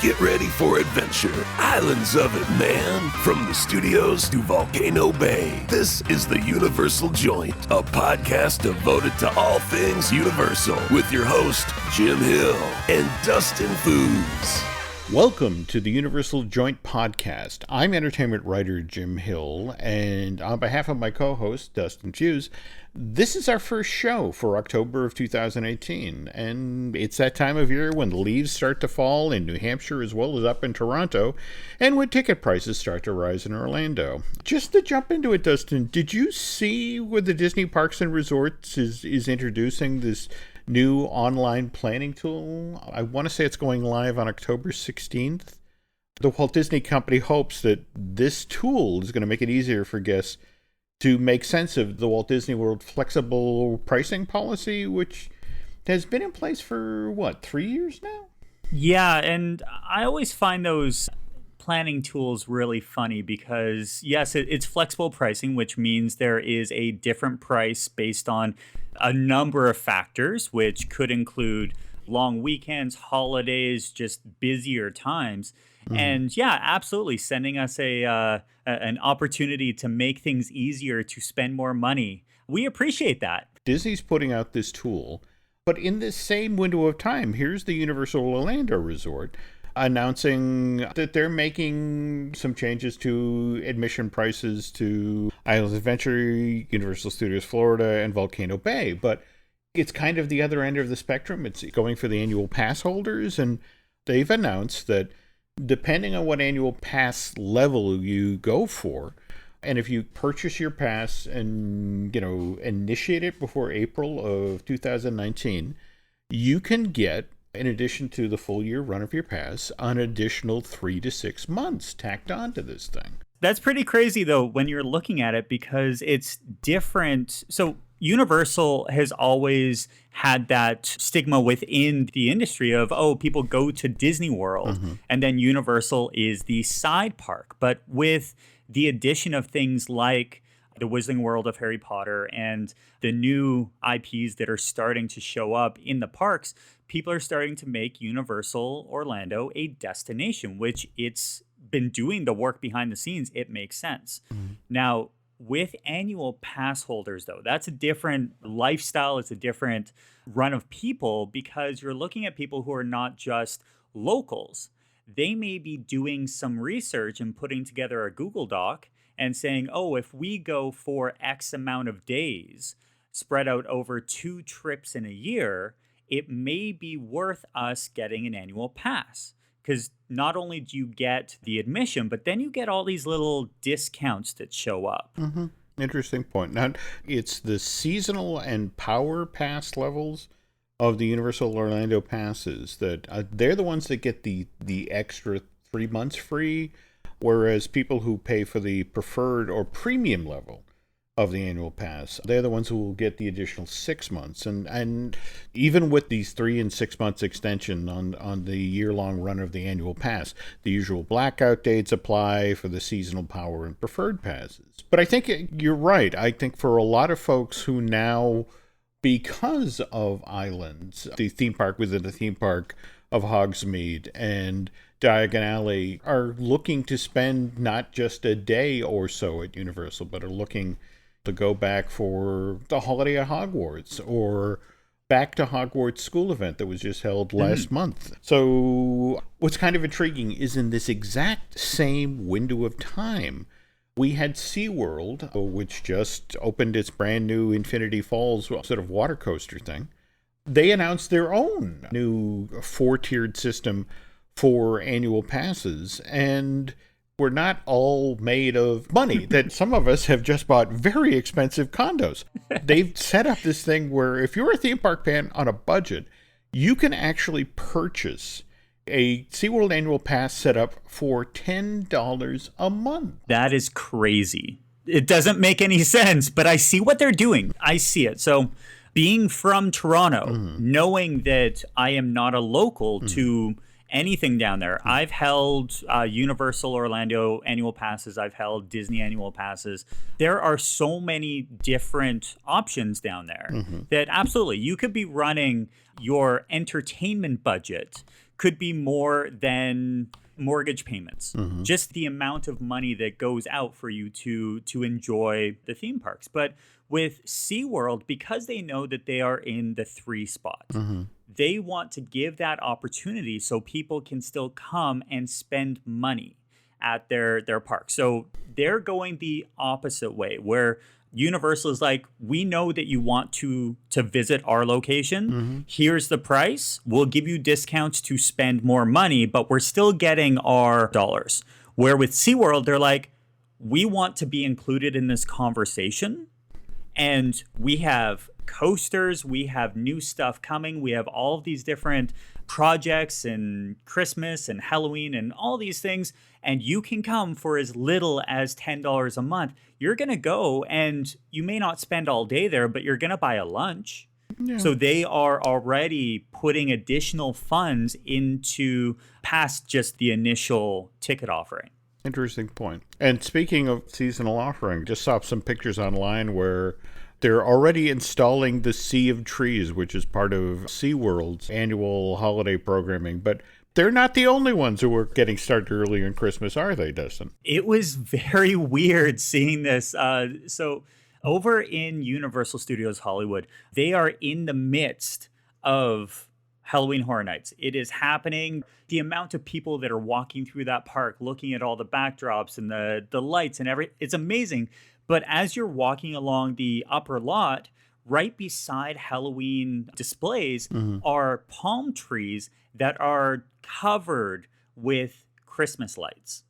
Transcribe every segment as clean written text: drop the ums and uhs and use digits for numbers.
Get ready for adventure. Islands of it, man. From the studios to Volcano Bay, this is the Universal Joint, a podcast devoted to all things Universal with your host, Jim Hill and Dustin Fuhs. Welcome to the Universal Joint Podcast. I'm entertainment writer Jim Hill, and on behalf of my co-host, Dustin Fuhs, this is our first show for October of 2018, and it's that time of year when the leaves start to fall in New Hampshire as well as up in Toronto, and when ticket prices start to rise in Orlando. Just to jump into it, Dustin, did you see where the Disney Parks and Resorts is introducing this new online planning tool? I want to say it's going live on October 16th. The Walt Disney Company hopes that this tool is going to make it easier for guests to make sense of the Walt Disney World flexible pricing policy, which has been in place for, 3 years now? Yeah, and I always find those planning tools really funny because, yes, it's flexible pricing, which means there is a different price based on a number of factors, which could include long weekends, holidays, just busier times. And yeah, absolutely, sending us an opportunity to make things easier, to spend more money. We appreciate that. Disney's putting out this tool, but in this same window of time, here's the Universal Orlando Resort announcing that they're making some changes to admission prices to Islands of Adventure, Universal Studios Florida, and Volcano Bay. But it's kind of the other end of the spectrum. It's going for the annual pass holders, and they've announced that depending on what annual pass level you go for, and if you purchase your pass and, initiate it before April of 2019, you can get, in addition to the full year run of your pass, an additional 3 to 6 months tacked onto this thing. That's pretty crazy, though, when you're looking at it, because it's different. So Universal has always had that stigma within the industry of, people go to Disney World, and then Universal is the side park. But with the addition of things like the Wizarding World of Harry Potter and the new IPs that are starting to show up in the parks, people are starting to make Universal Orlando a destination, which it's been doing the work behind the scenes. It makes sense. Now, with annual pass holders, though, that's a different lifestyle. It's a different run of people because you're looking at people who are not just locals. They may be doing some research and putting together a Google Doc and saying, if we go for X amount of days spread out over 2 trips in a year, it may be worth us getting an annual pass. Because not only do you get the admission, but then you get all these little discounts that show up. Interesting point. Now, it's the seasonal and power pass levels of the Universal Orlando passes that they're the ones that get the extra 3 months free, whereas people who pay for the preferred or premium level of the annual pass, they're the ones who will get the additional 6 months. And even with these 3 and 6 months extension on the year-long run of the annual pass, the usual blackout dates apply for the seasonal power and preferred passes. But I think you're right. I think for a lot of folks who now, because of Islands, the theme park within the theme park of Hogsmeade and Diagon Alley, are looking to spend not just a day or so at Universal, but are looking to go back for the Holiday at Hogwarts or back to Hogwarts school event that was just held last month. So what's kind of intriguing is in this exact same window of time, we had SeaWorld, which just opened its brand new Infinity Falls sort of water coaster thing. They announced their own new 4-tiered system for annual passes, and we're not all made of money that some of us have just bought very expensive condos. They've set up this thing where if you're a theme park fan on a budget, you can actually purchase a SeaWorld annual pass set up for $10 a month. That is crazy. It doesn't make any sense, but I see what they're doing. I see it. So being from Toronto, knowing that I am not a local to anything down there. I've held Universal Orlando annual passes. I've held Disney annual passes. There are so many different options down there that absolutely you could be running your entertainment budget could be more than mortgage payments. Just the amount of money that goes out for you to enjoy the theme parks. But with SeaWorld, because they know that they are in the 3 spots, they want to give that opportunity so people can still come and spend money at their park. So they're going the opposite way, where Universal is like, we know that you want to visit our location. Here's the price. We'll give you discounts to spend more money, but we're still getting our dollars. Where with SeaWorld, they're like, we want to be included in this conversation. And we have coasters, we have new stuff coming, we have all of these different projects and Christmas and Halloween and all these things, and you can come for as little as $10 a month. You're going to go, and you may not spend all day there, but you're going to buy a lunch. Yeah. So they are already putting additional funds into past just the initial ticket offering. Interesting point. And speaking of seasonal offering, just saw some pictures online where they're already installing the Sea of Trees, which is part of SeaWorld's annual holiday programming. But they're not the only ones who are getting started earlier in Christmas, are they, Dustin? It was very weird seeing this. So over in Universal Studios Hollywood, they are in the midst of Halloween Horror Nights. It is happening. The amount of people that are walking through that park, looking at all the backdrops and the lights and it's amazing. But as you're walking along the upper lot, right beside Halloween displays are palm trees that are covered with Christmas lights.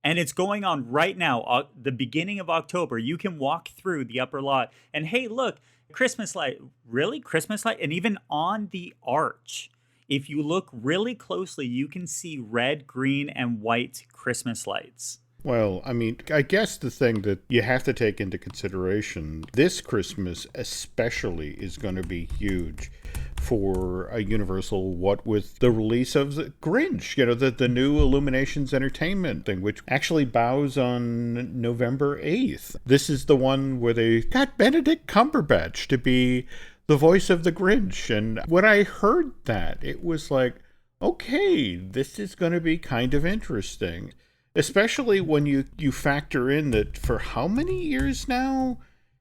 And it's going on right now, the beginning of October. You can walk through the upper lot and, hey, look, Christmas light. Really? Christmas light? And even on the arch, if you look really closely, you can see red, green, and white Christmas lights. Well, I mean, I guess the thing that you have to take into consideration, this Christmas especially is going to be huge for a Universal, what with the release of the Grinch, the new Illuminations Entertainment thing, which actually bows on November 8th. This is the one where they got Benedict Cumberbatch to be the voice of the Grinch. And when I heard that, it was like, okay, this is going to be kind of interesting. Especially when you factor in that for how many years now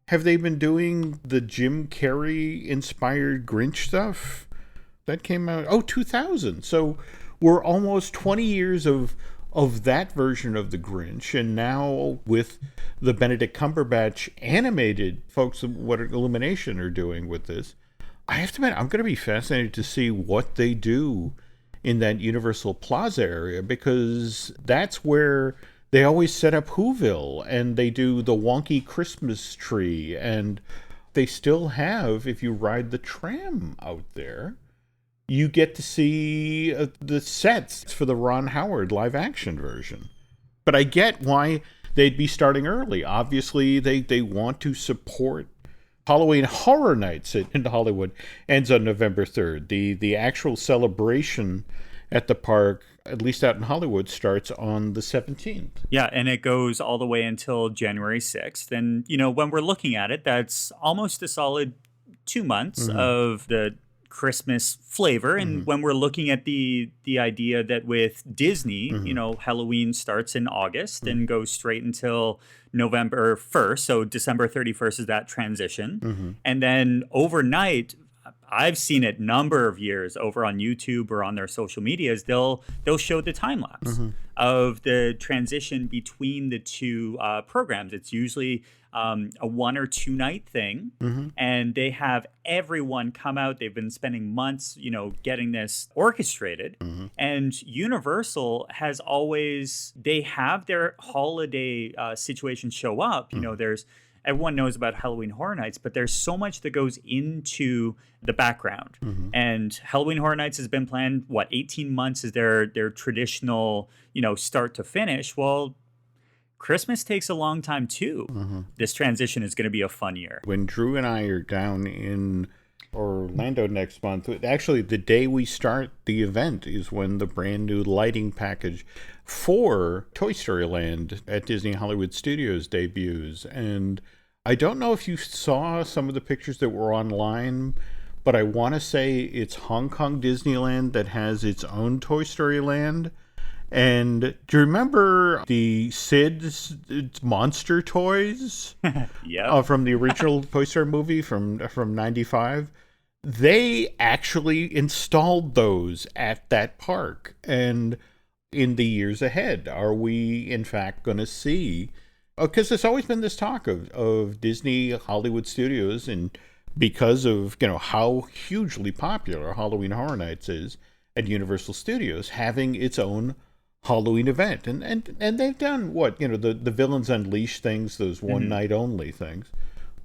have they been doing the Jim Carrey-inspired Grinch stuff? That came out, 2000. So we're almost 20 years of that version of the Grinch. And now with the Benedict Cumberbatch animated folks, what Illumination are doing with this, I have to admit, I'm going to be fascinated to see what they do in that Universal Plaza area, because that's where they always set up Whoville and they do the wonky Christmas tree, and they still have, if you ride the tram out there, you get to see the sets for the Ron Howard live action version. But I get why they'd be starting early. Obviously, they want to support Halloween Horror Nights in Hollywood ends on November 3rd. The actual celebration at the park, at least out in Hollywood, starts on the 17th. Yeah, and it goes all the way until January 6th. And, when we're looking at it, that's almost a solid 2 months of the Christmas flavor. And when we're looking at the idea that with Disney, Halloween starts in August and goes straight until November 1st. So December 31st is that transition. And then overnight, I've seen it number of years over on YouTube or on their social medias. They'll show the time lapse of the transition between the two programs. It's usually a 1 or 2 night thing, and they have everyone come out. They've been spending months, getting this orchestrated. And Universal has always, they have their holiday situation show up. Everyone knows about Halloween Horror Nights, but there's so much that goes into the background. And Halloween Horror Nights has been planned, 18 months is their traditional, start to finish. Well, Christmas takes a long time too. This transition is going to be a fun year. When Drew and I are down in Orlando next month, actually the day we start the event is when the brand new lighting package for Toy Story Land at Disney Hollywood Studios debuts. And I don't know if you saw some of the pictures that were online, but I want to say it's Hong Kong Disneyland that has its own Toy Story Land. And do you remember the Sid's monster toys? Yeah. From the original Toy Story movie from '95? They actually installed those at that park. And in the years ahead, are we in fact going to see? Because there's always been this talk of Disney Hollywood Studios, and because of how hugely popular Halloween Horror Nights is at Universal Studios, having its own Halloween event, and they've done the Villains Unleashed things, those one night only things,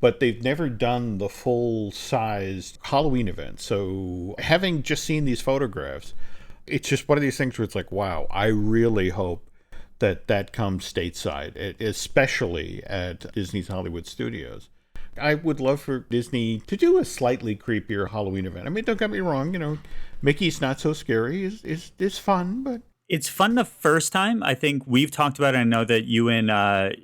but they've never done the full sized Halloween event. So having just seen these photographs, it's just one of these things where it's like, wow, I really hope that comes stateside, especially at Disney's Hollywood Studios. I would love for Disney to do a slightly creepier Halloween event. I mean, don't get me wrong, Mickey's Not So Scary is fun, but it's fun the first time. I think we've talked about it. I know that you and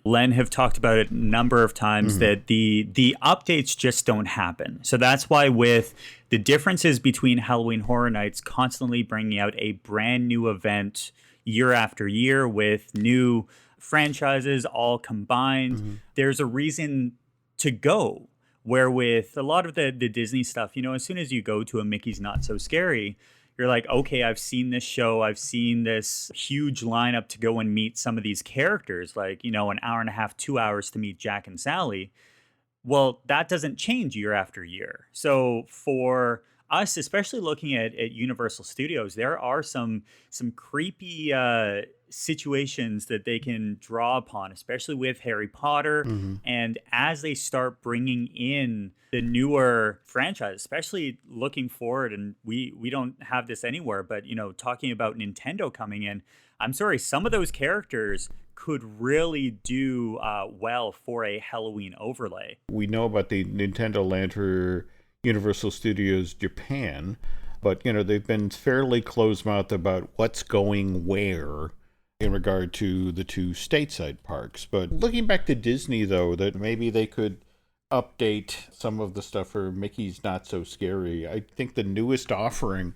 Len have talked about it a number of times, that the updates just don't happen. So that's why with the differences between Halloween Horror Nights constantly bringing out a brand new event year after year with new franchises all combined, there's a reason to go. Where with a lot of the Disney stuff, as soon as you go to a Mickey's Not So Scary, you're like, okay, I've seen this show. I've seen this huge lineup to go and meet some of these characters, like, an hour and a half, 2 hours to meet Jack and Sally. Well, that doesn't change year after year. So for us, especially looking at Universal Studios, there are some creepy situations that they can draw upon, especially with Harry Potter. And as they start bringing in the newer franchise, especially looking forward, and we don't have this anywhere, but talking about Nintendo coming in, I'm sorry, some of those characters could really do well for a Halloween overlay. We know about the Nintendo Land for Universal Studios Japan, but they've been fairly closed-mouthed about what's going where in regard to the two stateside parks. But looking back to Disney, though, that maybe they could update some of the stuff for Mickey's Not So Scary. I think the newest offering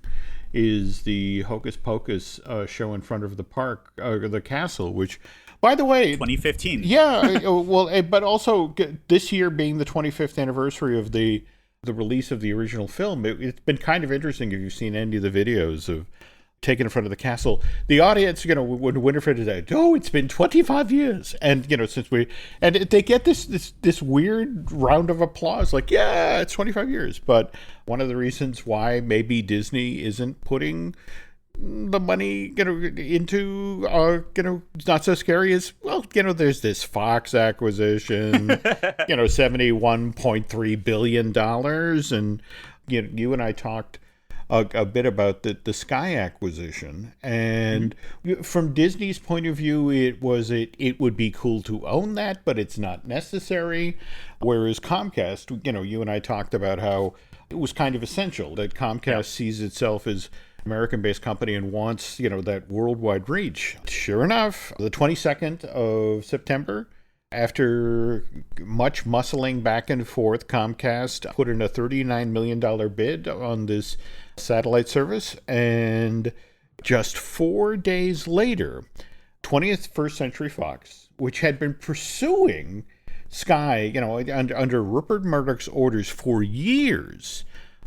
is the Hocus Pocus show in front of the park, the castle, which, by the way, 2015. Yeah, well, but also this year being the 25th anniversary of the release of the original film, it's been kind of interesting if you've seen any of the videos of taken in front of the castle. The audience, when Winifred is like, oh, it's been 25 years. And, since they get this weird round of applause, like, yeah, it's 25 years. But one of the reasons why maybe Disney isn't putting the money, into, Not So Scary is, well, there's this Fox acquisition, $71.3 billion. And, you and I talked a bit about the Sky acquisition, and from Disney's point of view, it would be cool to own that, but it's not necessary. Whereas Comcast, you and I talked about how it was kind of essential that Comcast sees itself as American-based company and wants that worldwide reach. Sure enough, the 22nd of September. After much muscling back and forth, Comcast put in a $39 million bid on this satellite service, and just 4 days later, 20th First Century Fox, which had been pursuing Sky, under Rupert Murdoch's orders for years,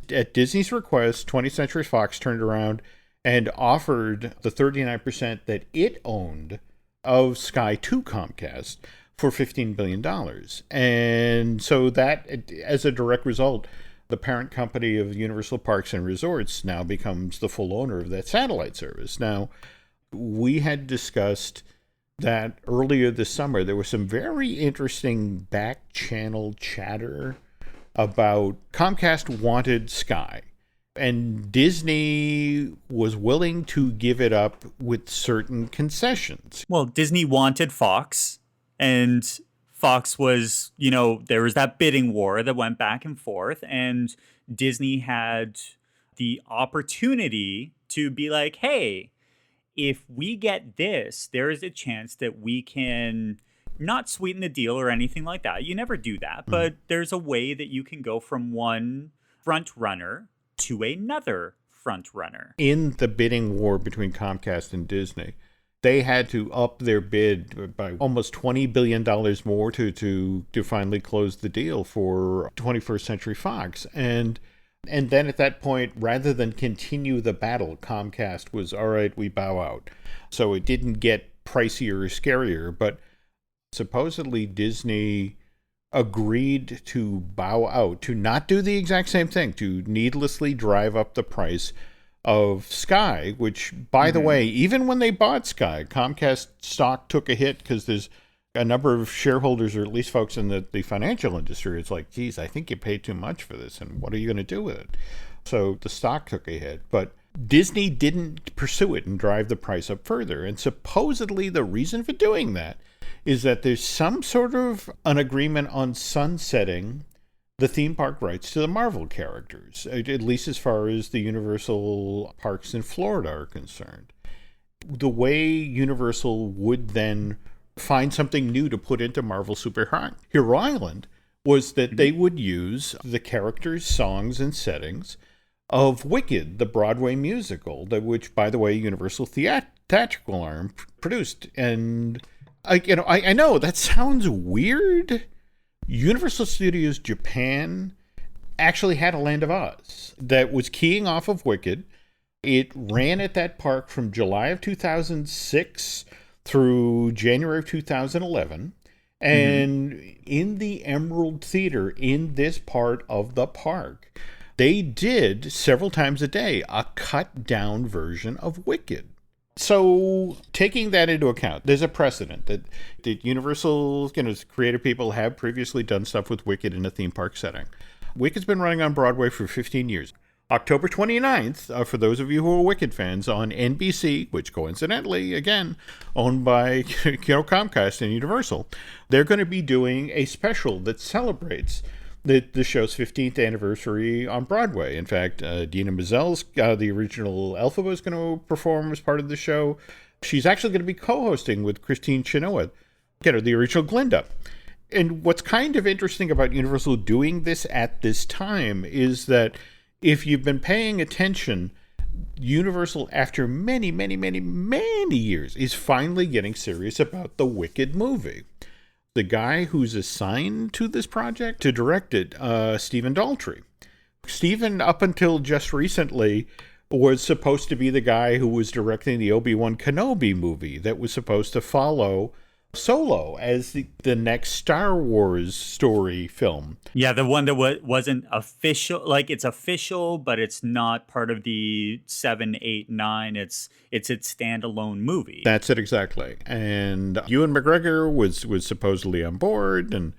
at Disney's request, 20th Century Fox turned around and offered the 39% that it owned of Sky to Comcast for $15 billion. And so that, as a direct result, the parent company of Universal Parks and Resorts now becomes the full owner of that satellite service. Now, we had discussed that earlier this summer. There was some very interesting back channel chatter about Comcast wanted Sky, and Disney was willing to give it up with certain concessions. Well, Disney wanted Fox, and Fox was, there was that bidding war that went back and forth, and Disney had the opportunity to be like, hey, if we get this, there is a chance that we can not sweeten the deal or anything like that. You never do that, but there's a way that you can go from one front runner to another front runner. In the bidding war between Comcast and Disney, they had to up their bid by almost $20 billion more to finally close the deal for 21st Century Fox. And then at that point, rather than continue the battle, Comcast was, all right, we bow out. So it didn't get pricier or scarier, but supposedly Disney agreed to bow out, to not do the exact same thing, to needlessly drive up the price of Sky, which, by the way, even when they bought Sky, Comcast stock took a hit because there's a number of shareholders, or at least folks in the financial industry. It's like, geez, I think you paid too much for this, and what are you going to do with it? So the stock took a hit, but Disney didn't pursue it and drive the price up further. And supposedly the reason for doing that is that there's some sort of an agreement on sunsetting the theme park rights to the Marvel characters, at least as far as the Universal parks in Florida are concerned. The way Universal would then find something new to put into Marvel Superhero Island was that they would use the characters, songs, and settings of Wicked, the Broadway musical, which, by the way, Universal Theatrical Arm produced. And I know that sounds weird. Universal Studios Japan actually had a Land of Oz that was keying off of Wicked. It ran at that park from July of 2006 through January of 2011. And in the Emerald Theater, in this part of the park, they did several times a day a cut down version of Wicked. So taking that into account, there's a precedent that Universal, creative people have previously done stuff with Wicked in a theme park setting. Wicked's been running on Broadway for 15 years. October 29th, for those of you who are Wicked fans, on NBC, which coincidentally, again, owned by Comcast and Universal, they're going to be doing a special that celebrates the show's 15th anniversary on Broadway. In fact, Dina Menzel's, the original Elphaba, is going to perform as part of the show. She's actually going to be co-hosting with Christine Chenoweth, the original Glinda. And what's kind of interesting about Universal doing this at this time is that if you've been paying attention, Universal, after many, many, many, many years, is finally getting serious about the Wicked movie. The guy who's assigned to this project to direct it, Stephen Daldry. Stephen, up until just recently, was supposed to be the guy who was directing the Obi-Wan Kenobi movie that was supposed to follow Solo as the next Star Wars story film. Yeah, the one that wasn't official. Like, it's official, but it's not part of the 7, 8, 9. It's its standalone movie. That's it, exactly. And Ewan McGregor was supposedly on board, and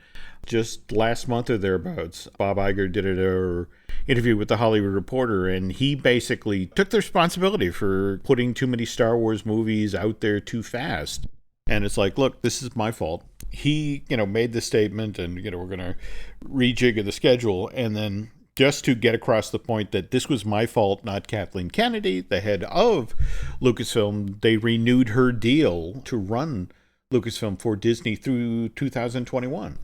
just last month or thereabouts, Bob Iger did an interview with the Hollywood Reporter, and he basically took the responsibility for putting too many Star Wars movies out there too fast. And it's like, look, this is my fault. He, made the statement, and, we're going to rejig the schedule. And then just to get across the point that this was my fault, not Kathleen Kennedy, the head of Lucasfilm, they renewed her deal to run Lucasfilm for Disney through 2021.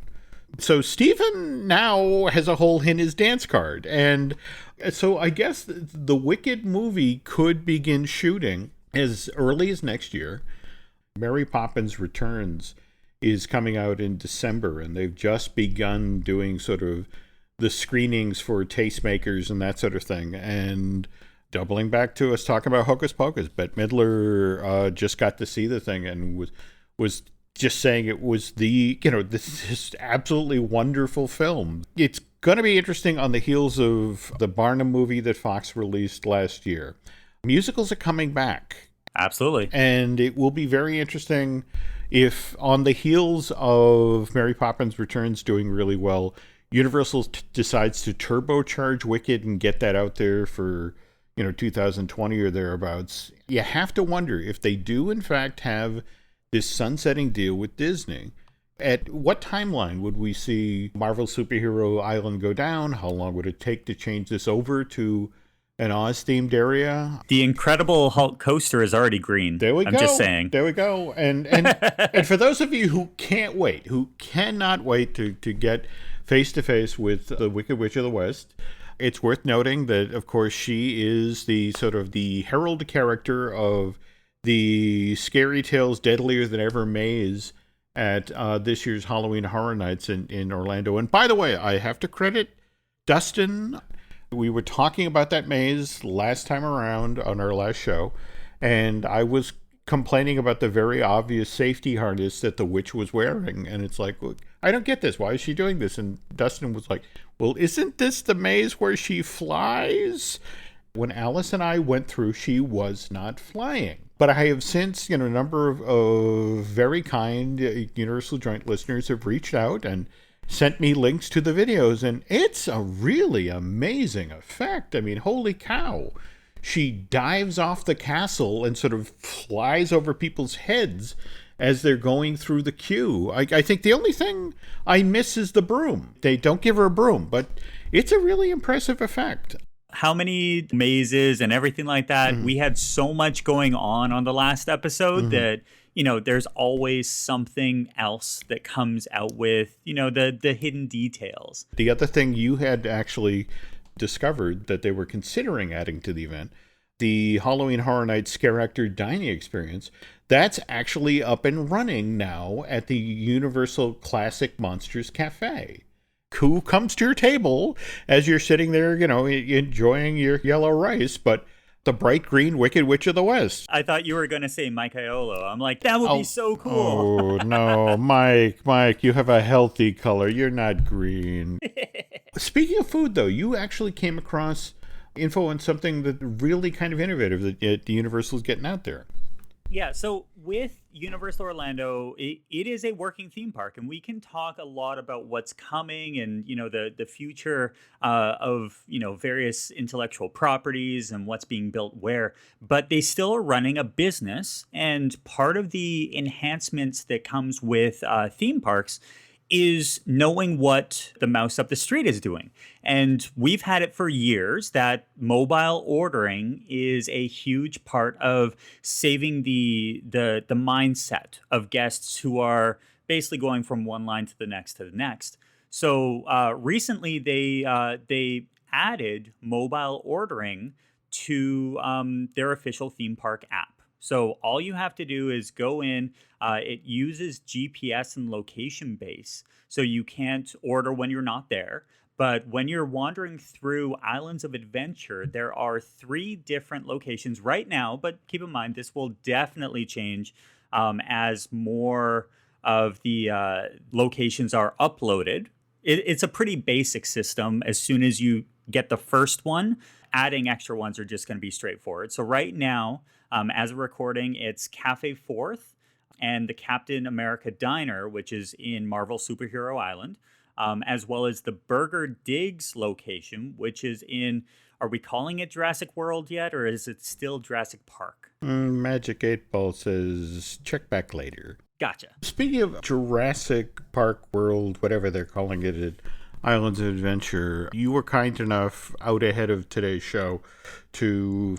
So Stephen now has a hole in his dance card. And so I guess the Wicked movie could begin shooting as early as next year. Mary Poppins Returns is coming out in December, and they've just begun doing sort of the screenings for tastemakers and that sort of thing. And doubling back to us talking about Hocus Pocus, Bette Midler just got to see the thing and was just saying it was this absolutely wonderful film. It's going to be interesting on the heels of the Barnum movie that Fox released last year. Musicals are coming back. Absolutely. And it will be very interesting if, on the heels of Mary Poppins Returns doing really well, Universal decides to turbocharge Wicked and get that out there for, 2020 or thereabouts. You have to wonder if they do, in fact, have this sunsetting deal with Disney. At what timeline would we see Marvel Superhero Island go down? How long would it take to change this over to an Oz-themed area? The Incredible Hulk coaster is already green. There we go. I'm just saying. There we go. And and for those of you who cannot wait to get face-to-face with the Wicked Witch of the West, It's worth noting that, of course, she is the sort of the herald character of the Scary Tales Deadlier Than Ever maze at this year's Halloween Horror Nights in Orlando. And by the way, I have to credit Dustin. We were talking about that maze last time around on our last show, and I was complaining about the very obvious safety harness that the witch was wearing. And it's like, I don't get this. Why is she doing this? And Dustin was like, well, isn't this the maze where she flies? When Alice and I went through, she was not flying. But I have since, a number of very kind Universal Joint listeners have reached out and sent me links to the videos. And it's a really amazing effect. I mean, holy cow. She dives off the castle and sort of flies over people's heads as they're going through the queue. I think the only thing I miss is the broom. They don't give her a broom, but it's a really impressive effect. How many mazes and everything like that. We had so much going on the last episode that, there's always something else that comes out with, the hidden details. The other thing you had actually discovered that they were considering adding to the event, the Halloween Horror Nights Scare Actor Dining Experience, that's actually up and running now at the Universal Classic Monsters Cafe. Who comes to your table as you're sitting there, enjoying your yellow rice, but the bright green Wicked Witch of the West. I thought you were going to say Mike Aiello. I'm like, that would be so cool. Oh, no, Mike, you have a healthy color. You're not green. Speaking of food, though, you actually came across info on something that really kind of innovative that the Universal is getting out there. Yeah, so with Universal Orlando, it is a working theme park, and we can talk a lot about what's coming and, the future of, various intellectual properties and what's being built where, but they still are running a business, and part of the enhancements that comes with theme parks is knowing what the mouse up the street is doing. And we've had it for years that mobile ordering is a huge part of saving the mindset of guests who are basically going from one line to the next to the next. So recently they added mobile ordering to their official theme park app. So all you have to do is go in. It uses GPS and location base, so you can't order when you're not there. But when you're wandering through Islands of Adventure, there are 3 different locations right now. But keep in mind, this will definitely change as more of the locations are uploaded. It's a pretty basic system. As soon as you get the first one, adding extra ones are just going to be straightforward. So right now, as a recording, it's Cafe 4th and the Captain America Diner, which is in Marvel Superhero Island, as well as the Burger Digs location, which is in, are we calling it Jurassic World yet, or is it still Jurassic Park? Magic 8 Ball says, check back later. Gotcha. Speaking of Jurassic Park World, whatever they're calling it at Islands of Adventure, you were kind enough out ahead of today's show to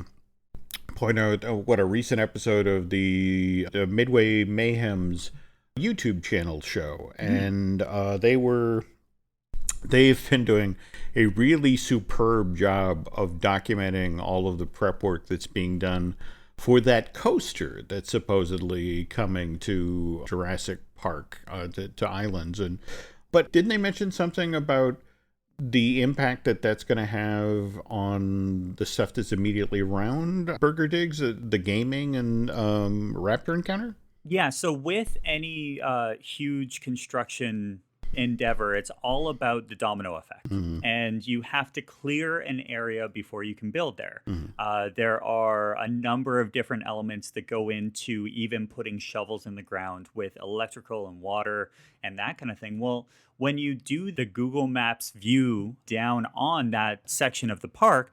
point out what a recent episode of the Midway Mayhem's YouTube channel show. And they've been doing a really superb job of documenting all of the prep work that's being done for that coaster that's supposedly coming to Jurassic Park, to Islands. But didn't they mention something about the impact that's going to have on the stuff that's immediately around Burger Digs, the gaming and Raptor Encounter? Yeah, so with any huge construction endeavor, it's all about the domino effect. And you have to clear an area before you can build there. There are a number of different elements that go into even putting shovels in the ground with electrical and water and that kind of thing. Well, when you do the Google Maps view down on that section of the park,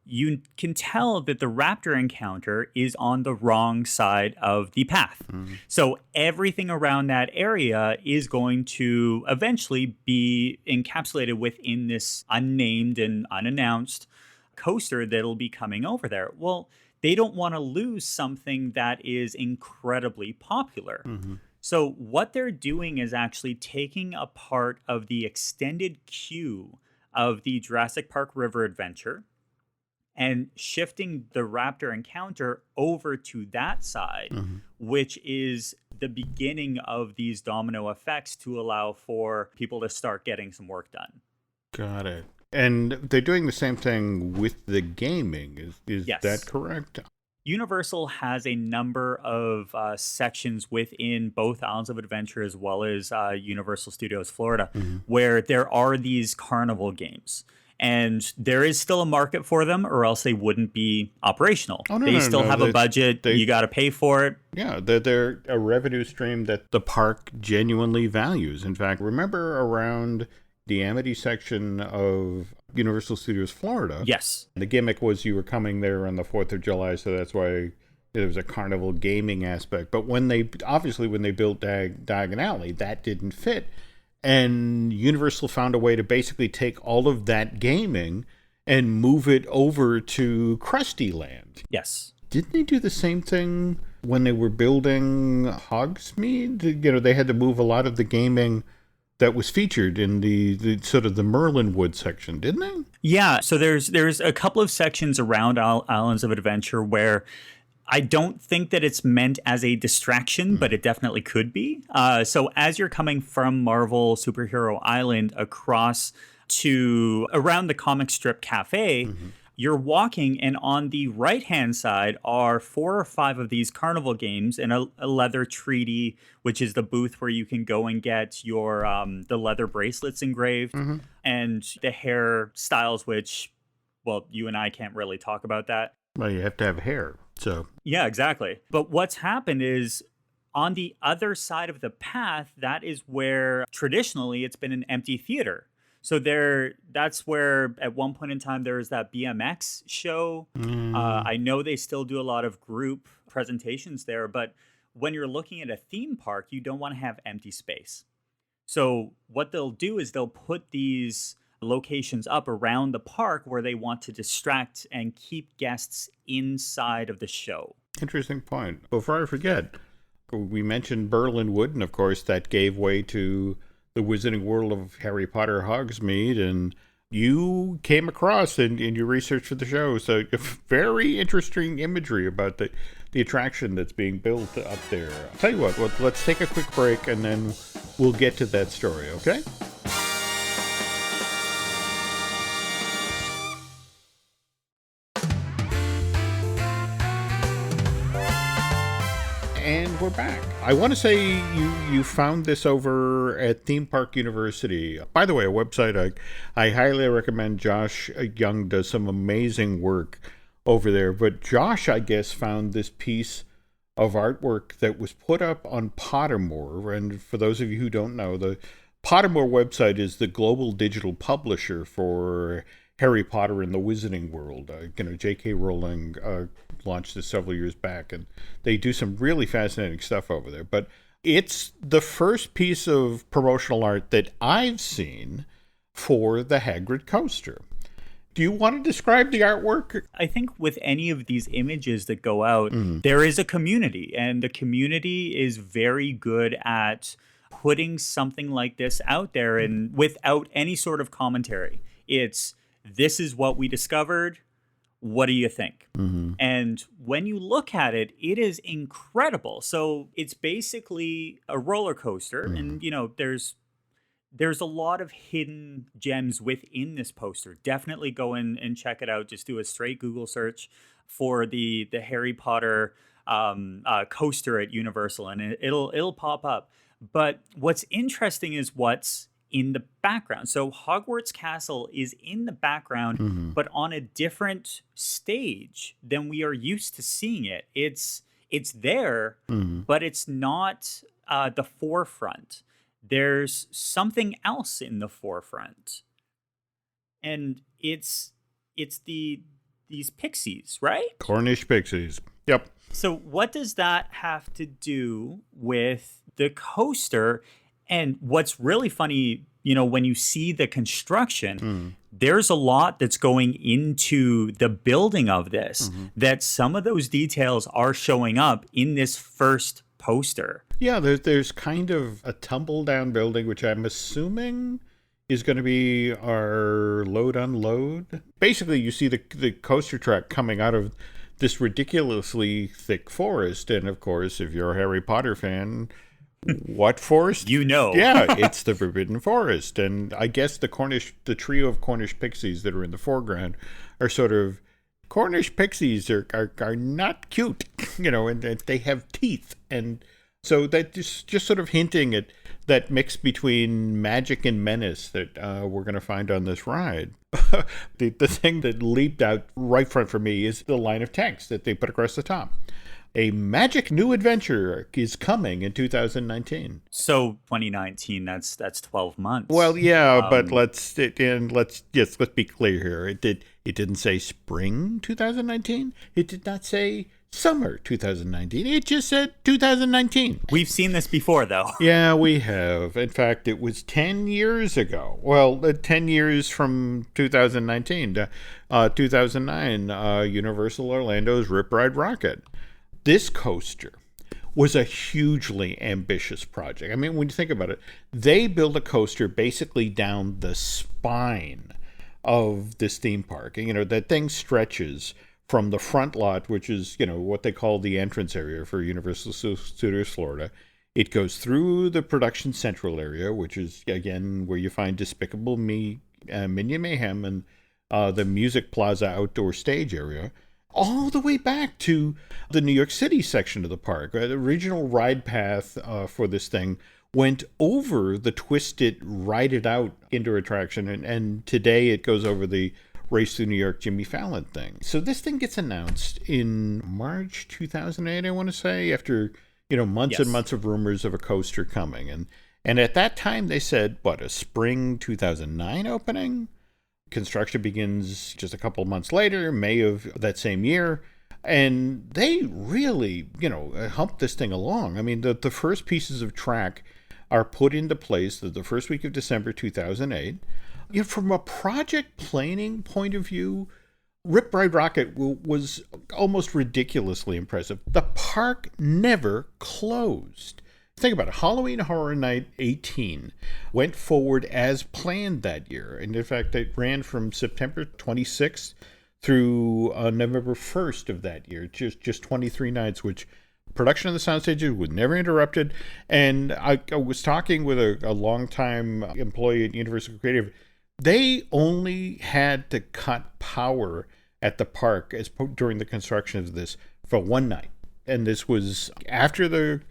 you can tell that the raptor encounter is on the wrong side of the path. So everything around that area is going to eventually be encapsulated within this unnamed and unannounced coaster that'll be coming over there. Well, they don't want to lose something that is incredibly popular. So what they're doing is actually taking a part of the extended queue of the Jurassic Park River Adventure and shifting the Raptor encounter over to that side, which is the beginning of these domino effects to allow for people to start getting some work done. Got it. And they're doing the same thing with the gaming. Is Yes. that correct? Universal has a number of sections within both Islands of Adventure as well as Universal Studios Florida, where there are these carnival games. And there is still a market for them, or else they wouldn't be operational. They still have a budget. You got to pay for it. Yeah, they're a revenue stream that the park genuinely values. In fact, remember around the Amity section of Universal Studios Florida? Yes. The gimmick was you were coming there on the 4th of July, so that's why there was a carnival gaming aspect. But when they built Diagon Alley, that didn't fit. And Universal found a way to basically take all of that gaming and move it over to Krusty Land. Yes. Didn't they do the same thing when they were building Hogsmeade? You know, they had to move a lot of the gaming that was featured in the sort of the Merlinwood section, didn't they? Yeah. So there's a couple of sections around Islands of Adventure where I don't think that it's meant as a distraction, but it definitely could be. So as you're coming from Marvel Superhero Island across to around the comic strip cafe, you're walking, and on the right-hand side are 4 or 5 of these carnival games and a leather treaty, which is the booth where you can go and get your the leather bracelets engraved, and the hair styles, which, well, you and I can't really talk about that. Well, you have to have hair, so. Yeah, exactly. But what's happened is on the other side of the path, that is where traditionally it's been an empty theater. So that's where at one point in time there was that BMX show. I know they still do a lot of group presentations there, but when you're looking at a theme park, you don't want to have empty space. So what they'll do is they'll put these locations up around the park where they want to distract and keep guests inside of the show. Interesting point. Before I forget, we mentioned Berlinwood, and of course that gave way to the Wizarding World of Harry Potter Hogsmeade, and you came across in your research for the show, so very interesting imagery about the attraction that's being built up there. I'll tell you what, let's take a quick break and then we'll get to that story, okay? And we're back. I want to say you found this over at Theme Park University. By the way, a website I highly recommend. Josh Young does some amazing work over there. But Josh, I guess, found this piece of artwork that was put up on Pottermore. And for those of you who don't know, the Pottermore website is the global digital publisher for Harry Potter and the Wizarding World. J.K. Rowling launched this several years back, and they do some really fascinating stuff over there. But it's the first piece of promotional art that I've seen for the Hagrid coaster. Do you want to describe the artwork? I think with any of these images that go out, there is a community, and the community is very good at putting something like this out there and without any sort of commentary. It's, this is what we discovered. What do you think? And when you look at it, it is incredible. So it's basically a roller coaster, and there's a lot of hidden gems within this poster. Definitely go in and check it out. Just do a straight Google search for the Harry Potter coaster at Universal, and it'll pop up. But what's interesting is what's in the background. So Hogwarts Castle is in the background, but on a different stage than we are used to seeing it. It's there, but it's not the forefront. There's something else in the forefront, and it's these pixies, right? Cornish pixies. Yep. So what does that have to do with the coaster? And what's really funny, when you see the construction, there's a lot that's going into the building of this, that some of those details are showing up in this first poster. Yeah, there's kind of a tumble down building, which I'm assuming is going to be our load unload. Basically, you see the coaster track coming out of this ridiculously thick forest. And of course, if you're a Harry Potter fan, what forest? You know. Yeah, it's the Forbidden Forest. And I guess the trio of Cornish pixies that are in the foreground are sort of, Cornish pixies are not cute, and they have teeth. And so that just sort of hinting at that mix between magic and menace that we're going to find on this ride. The thing that leaped out right front for me is the line of text that they put across the top. A magic new adventure is coming in 2019. So 2019, that's 12 months. Well, yeah, but let's be clear here. It didn't say spring 2019. It did not say summer 2019. It just said 2019. We've seen this before, though. Yeah, we have. In fact, it was 10 years ago. Well, 10 years from 2019 to 2009, Universal Orlando's Rip Ride Rockit. This coaster was a hugely ambitious project. I mean, when you think about it, they built a coaster basically down the spine of this theme park. That thing stretches from the front lot, which is, what they call the entrance area for Universal Studios Florida. It goes through the production central area, which is, again, where you find Despicable Me, Minion Mayhem, and the Music Plaza outdoor stage area, all the way back to the New York City section of the park. The original ride path for this thing went over the Twist It, Ride It Out indoor attraction, and today it goes over the Race Through New York Jimmy Fallon thing. So this thing gets announced in March 2008, I want to say, after months and months of rumors of a coaster coming. And at that time they said, a spring 2009 opening? Construction begins just a couple of months later, May of that same year. And they really, humped this thing along. I mean, the first pieces of track are put into place the first week of December 2008. From a project planning point of view, Rip Ride Rockit was almost ridiculously impressive. The park never closed. Think about it. Halloween Horror Night 18 went forward as planned that year. And in fact, it ran from September 26th through November 1st of that year, just 23 nights, which production of the sound stages was never interrupted. And I was talking with a longtime employee at Universal Creative. They only had to cut power at the park during the construction of this for one night. And this was after the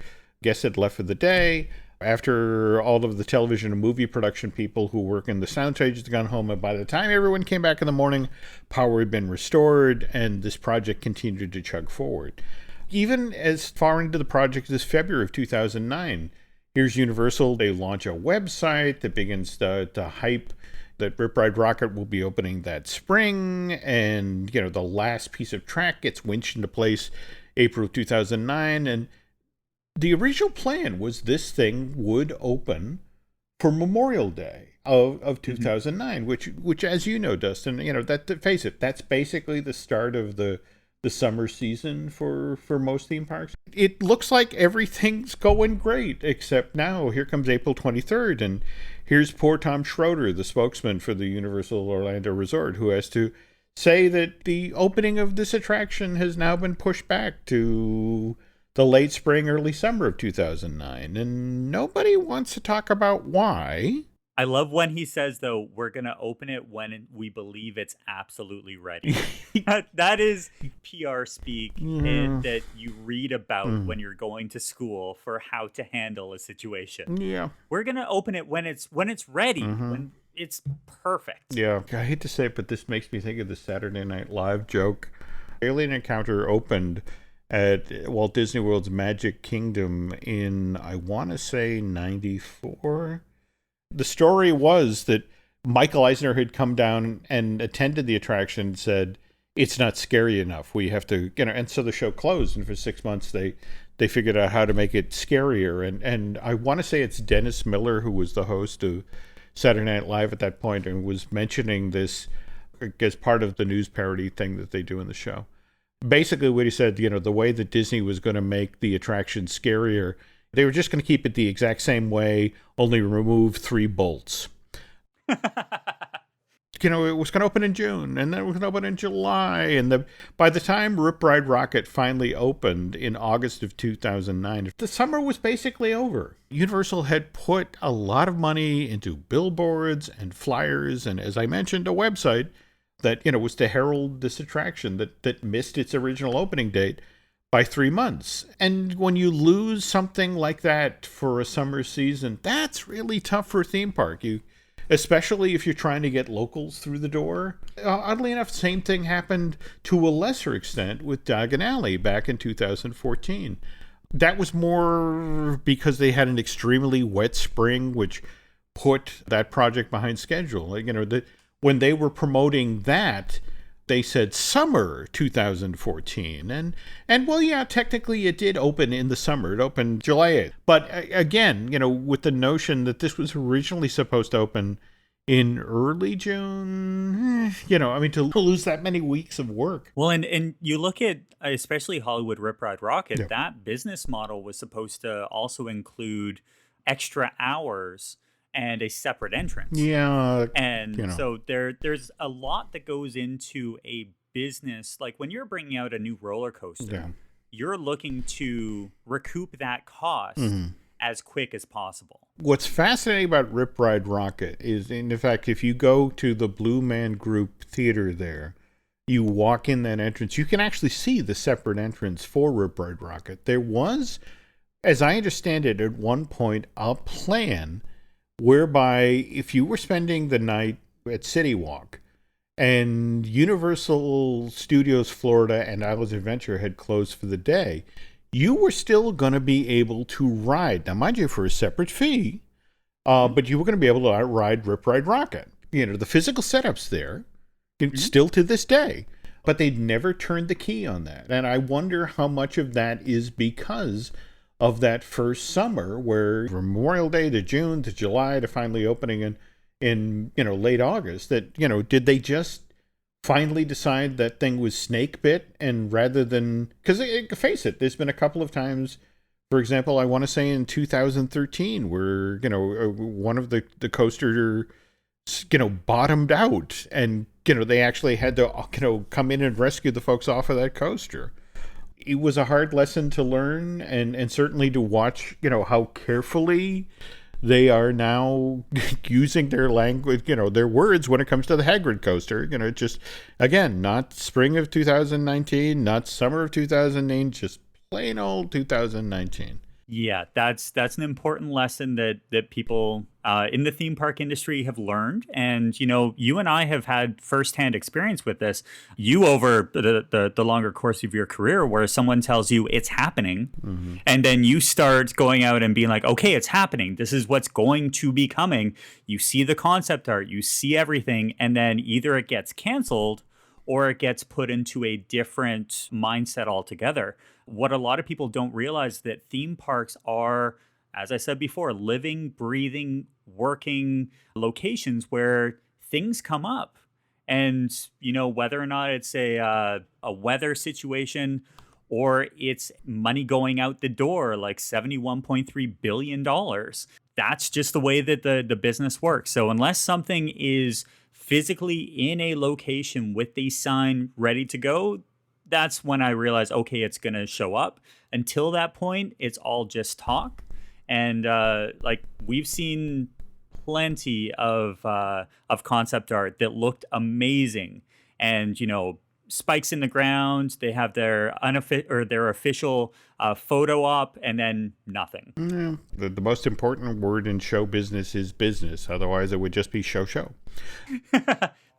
guests had left for the day, after all of the television and movie production people who work in the sound stages had gone home. And by the time everyone came back in the morning, power had been restored, and this project continued to chug forward. Even as far into the project as February of 2009, here's Universal. They launch a website that begins to hype that Rip Ride Rockit will be opening that spring, and the last piece of track gets winched into place April of 2009. And the original plan was this thing would open for Memorial Day of 2009, which as you know, Dustin, that, face it, that's basically the start of the summer season for most theme parks. It looks like everything's going great, except now here comes April 23rd, and here's poor Tom Schroeder, the spokesman for the Universal Orlando Resort, who has to say that the opening of this attraction has now been pushed back to the late spring, early summer of 2009. And nobody wants to talk about why. I love when he says, though, we're going to open it when we believe it's absolutely ready. That is PR speak that you read about when you're going to school for how to handle a situation. Yeah. We're going to open it when it's ready, when it's perfect. Yeah. I hate to say it, but this makes me think of the Saturday Night Live joke. Alien Encounter opened at Walt Disney World's Magic Kingdom in, I want to say, 94. The story was that Michael Eisner had come down and attended the attraction and said, it's not scary enough. We have to, and so the show closed. And for 6 months, they figured out how to make it scarier. And I want to say it's Dennis Miller, who was the host of Saturday Night Live at that point, and was mentioning this as part of the news parody thing that they do in the show. Basically what he said, the way that Disney was going to make the attraction scarier, they were just going to keep it the exact same way, only remove 3 bolts. It was going to open in June, and then it was going to open in July. And by the time Rip Ride Rockit finally opened in August of 2009, the summer was basically over. Universal had put a lot of money into billboards and flyers, and as I mentioned, a website that, was to herald this attraction that missed its original opening date by 3 months. And when you lose something like that for a summer season, that's really tough for a theme park. Especially if you're trying to get locals through the door. Oddly enough, same thing happened to a lesser extent with Diagon Alley back in 2014. That was more because they had an extremely wet spring, which put that project behind schedule. When they were promoting that, they said summer 2014. And well, yeah, technically it did open in the summer. It opened July 8th. But again, with the notion that this was originally supposed to open in early June, to lose that many weeks of work. Well, and you look at especially Hollywood Rip Ride Rockit, that business model was supposed to also include extra hours and a separate entrance. Yeah. And so there's a lot that goes into a business. Like when you're bringing out a new roller coaster, you're looking to recoup that cost as quick as possible. What's fascinating about Rip Ride Rockit is, in fact, if you go to the Blue Man Group Theater there, you walk in that entrance, you can actually see the separate entrance for Rip Ride Rockit. There was, as I understand it, at one point, a plan whereby if you were spending the night at City Walk and Universal Studios Florida and Islands of Adventure had closed for the day, you were still going to be able to ride. Now, mind you, for a separate fee, but you were going to be able to ride Rip Ride Rockit. The physical setup's there, still to this day, but they'd never turned the key on that. And I wonder how much of that is because of that first summer, where from Memorial Day to June to July to finally opening in late August, that did they just finally decide that thing was snake bit, and rather than, because face it, there's been a couple of times, for example, I want to say in 2013 where one of the coasters bottomed out, and they actually had to come in and rescue the folks off of that coaster. It was a hard lesson to learn, and certainly to watch, how carefully they are now using their language, their words when it comes to the Hagrid coaster. Just, again, not spring of 2019, not summer of 2009, just plain old 2019. Yeah, that's an important lesson that people in the theme park industry have learned. And, you and I have had firsthand experience with this. You over the longer course of your career, where someone tells you it's happening, and then you start going out and being like, okay, it's happening. This is what's going to be coming. You see the concept art, you see everything, and then either it gets canceled or it gets put into a different mindset altogether. What a lot of people don't realize that theme parks are, as I said before, living, breathing, working locations where things come up. And, whether or not it's a weather situation or it's money going out the door, like $71.3 billion, that's just the way that the business works. So unless something is physically in a location with the sign ready to go, that's when I realized, okay, it's going to show up. Until that point, it's all just talk. And we've seen plenty of concept art that looked amazing, and spikes in the ground. They have their official photo op, and then nothing. Yeah. The most important word in show business is business. Otherwise, it would just be show.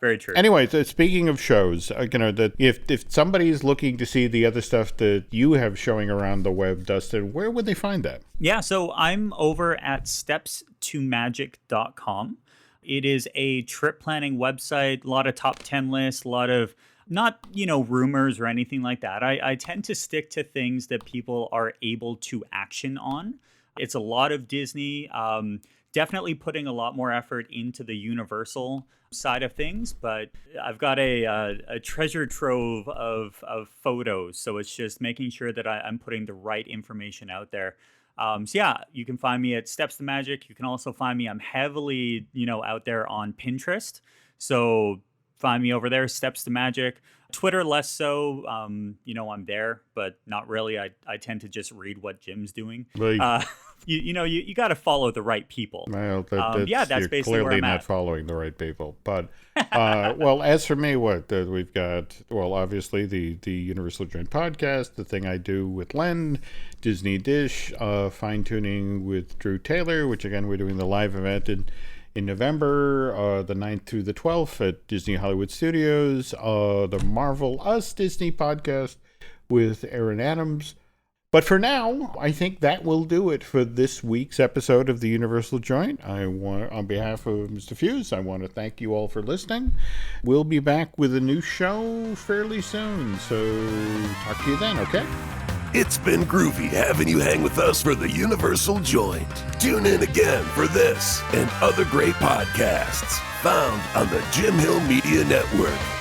Very true. Anyway, so speaking of shows, that if somebody's looking to see the other stuff that you have showing around the web, Dustin, where would they find that? Yeah, so I'm over at stepstomagic.com. It is a trip planning website, a lot of top 10 lists, a lot of not, rumors or anything like that. I tend to stick to things that people are able to action on. It's a lot of Disney, definitely putting a lot more effort into the Universal side of things, but I've got a treasure trove of photos, so it's just making sure that I'm putting the right information out there. So yeah, you can find me at Steps to Magic. You can also find me, I'm heavily, out there on Pinterest. So find me over there, Steps to Magic. Twitter, less so. I'm there, but not really. I tend to just read what Jim's doing. Well, you got to follow the right people. Well, that's you're basically clearly where I'm not at. following the right people. But well, as for me, we've got, obviously the Universal Joint podcast, the thing I do with Len, Disney Dish, fine tuning with Drew Taylor, which again we're doing the live event in November, the 9th through the 12th at Disney Hollywood Studios, the Marvel Us Disney podcast with Aaron Adams. But for now, I think that will do it for this week's episode of the Universal Joint. On behalf of Mr. Fuhs, I want to thank you all for listening. We'll be back with a new show fairly soon, so talk to you then, okay? It's been groovy having you hang with us for the Universal Joint. Tune in again for this and other great podcasts found on the Jim Hill Media Network.